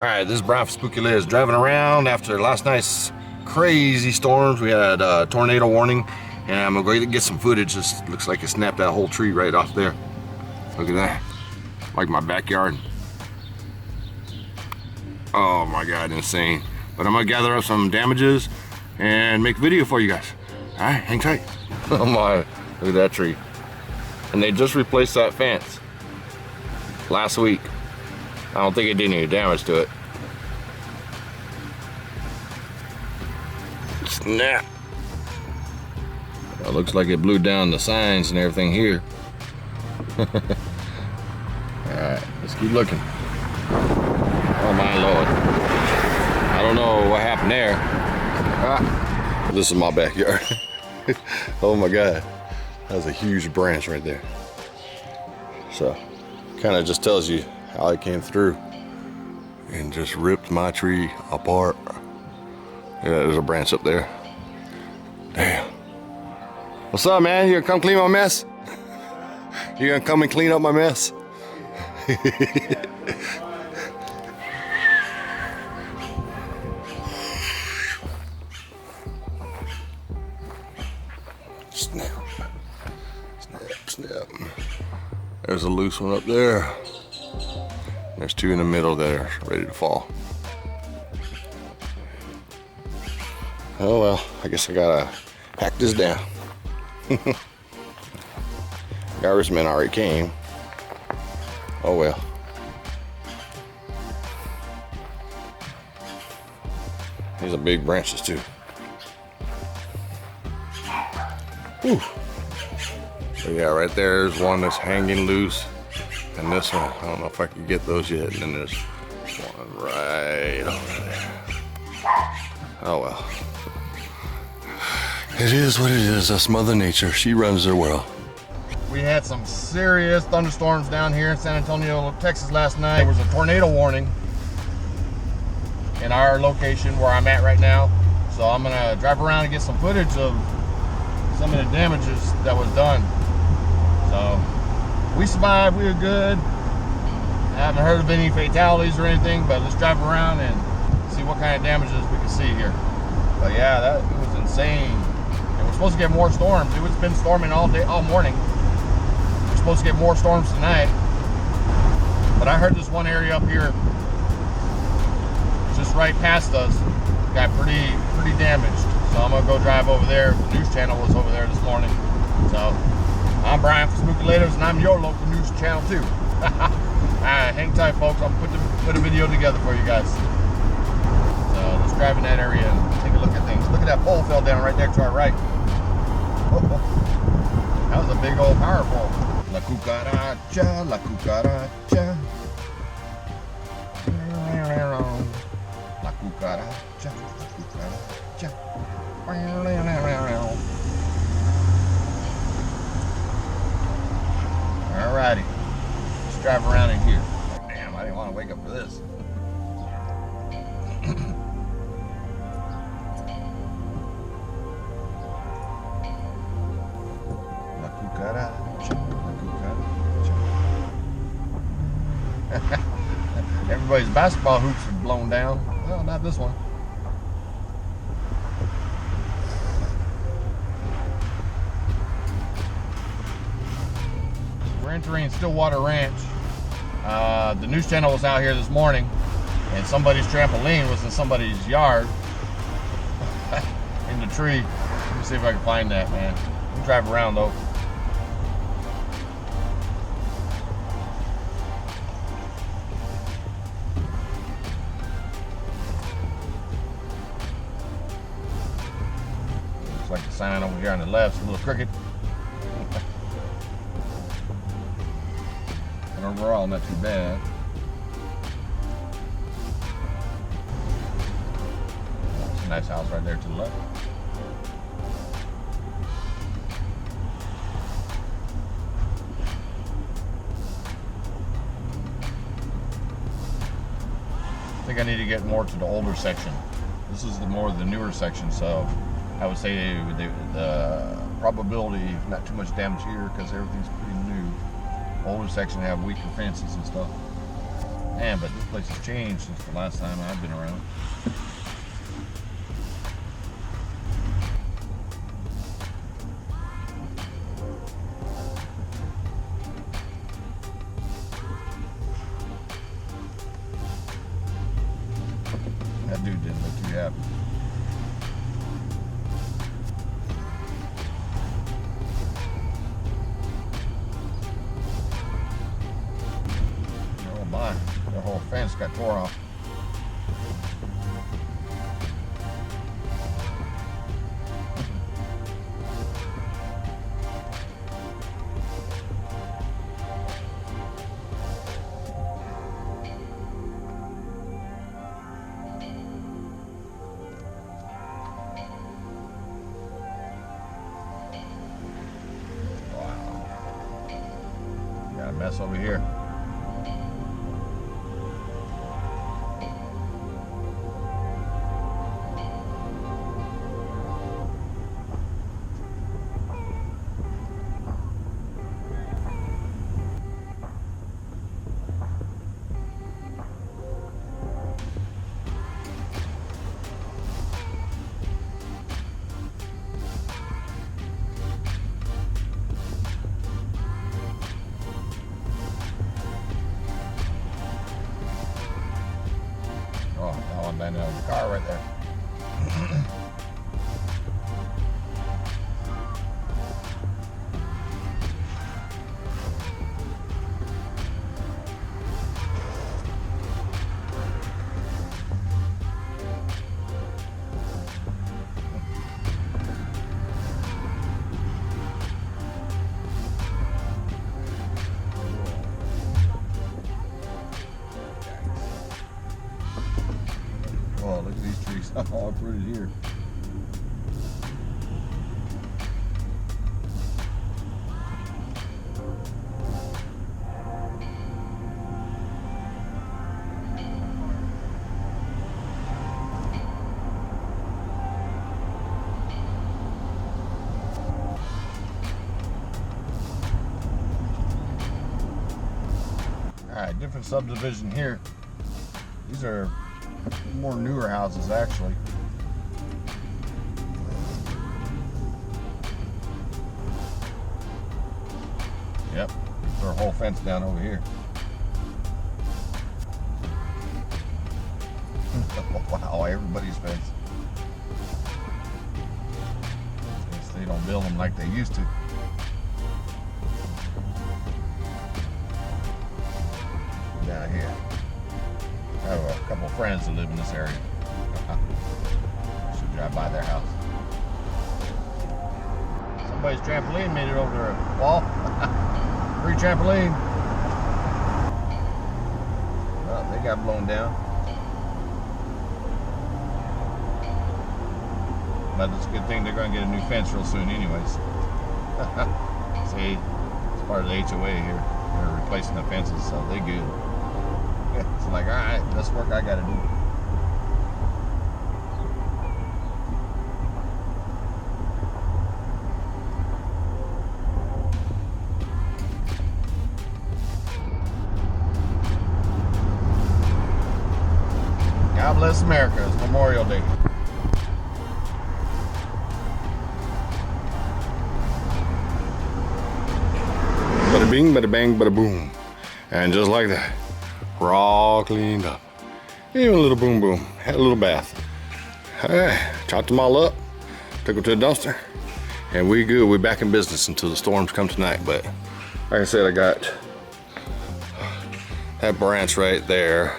Alright, this is Brian from SpookYouLaterz driving around after last night's crazy storms. We had a tornado warning, and I'm gonna go get some footage. This looks like it snapped that whole tree right off there. Look at that. Like my backyard. Oh my god, insane. But I'm gonna gather up some damages and make a video for you guys. Alright, hang tight. Oh my, look at that tree. And they just replaced that fence last week. I don't think it did any damage to it. Snap. Well, it looks like it blew down the signs and everything here. Alright, let's keep looking. Oh my lord. I don't know what happened there. Ah, this is my backyard. Oh my god. That was a huge branch right there. So, kind of just tells you how it came through and just ripped my tree apart. Yeah, there's a branch up there. Damn. What's up, man? You gonna come clean my mess? You gonna come and clean up my mess? Snap. Snap, snap. There's a loose one up there. There's two in the middle that are ready to fall. Oh well, I guess I gotta hack this down. Garbage man already came. Oh well. These are big branches too. Whew. So yeah, right there's one that's hanging loose. And this one, I don't know if I can get those yet. And then there's one right over there. Oh well. It is what it is. That's Mother Nature. She runs her world. We had some serious thunderstorms down here in San Antonio, Texas last night. There was a tornado warning in our location where I'm at right now. So I'm gonna drive around and get some footage of some of the damages that was done. So we survived, we were good. I haven't heard of any fatalities or anything, but let's drive around and see what kind of damages we can see here. But yeah, that it was insane. And we're supposed to get more storms. It's been storming all day, all morning. We're supposed to get more storms tonight. But I heard this one area up here, just right past us, got pretty damaged. So I'm gonna go drive over there. The news channel was over there this morning. So I'm Brian from SpookYouLaterz, and I'm your local news channel too. Alright, hang tight folks, I'll put a video together for you guys. So let's drive in that area and take a look at things. Look at that pole fell down right there to our right. That was a big old power pole. La cucaracha, la cucaracha. La cucaracha, la cucaracha. Alrighty, let's drive around in here. Damn, I didn't want to wake up for this. La cucaracha, la cucaracha. Everybody's basketball hoops are blown down. Well, not this one. We're entering Stillwater Ranch. The news channel was out here this morning, and somebody's trampoline was in somebody's yard in the tree. Let me see if I can find that, man. We'll drive around though. Looks like the sign over here on the left is a little crooked. But overall, not too bad. That's a nice house right there to the left. I think I need to get more to the older section. This is the more the newer section, so I would say the probability of not too much damage here because everything's pretty new. Older section have weaker fences and stuff. Man, but this place has changed since the last time I've been around. That dude didn't look too happy. Oh my, the whole fence got tore off. Got a mess over here. Oh, that one landed on the car right there. Oh, look at these trees all uprooted here. Alright, different subdivision here. These are more newer houses actually. Yep, there's a whole fence down over here. Wow, everybody's fence. Guess they don't build them like they used to. Down here. I have a couple of friends that live in this area. Should drive by their house. Somebody's trampoline made it over the wall. Free trampoline. Well, they got blown down. But it's a good thing they're going to get a new fence real soon anyways. See, it's part of the HOA here. They're replacing the fences, so they good. It's like, all right, that's work I gotta do. God bless America. It's Memorial Day. Bada bing, bada bang, bada boom. And just like that, we're all cleaned up. Even a little boom boom. Had a little bath. Alright, chopped them all up, took them to the dumpster, and we good. We're back in business until the storms come tonight. But like I said, I got that branch right there,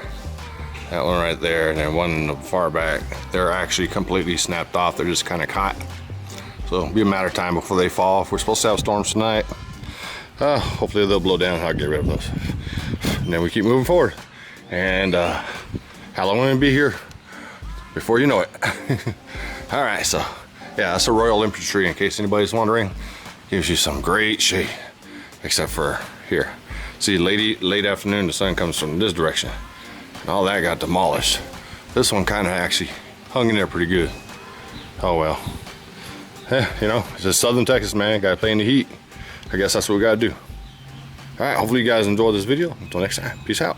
that one right there, and then one in the far back. They're actually completely snapped off. They're just kind of caught. So it'll be a matter of time before they fall. We're supposed to have storms tonight. Hopefully they'll blow down and I'll get rid of those. And then we keep moving forward. And Halloween will be here before you know it. All right, so yeah, that's a Royal Infantry in case anybody's wondering. Gives you some great shade, except for here. See, late afternoon, the sun comes from this direction. And all that got demolished. This one kind of actually hung in there pretty good. Oh well. You know, it's just Southern Texas, man. Gotta play in the heat. I guess that's what we gotta do. All right, hopefully you guys enjoyed this video. Until next time, peace out.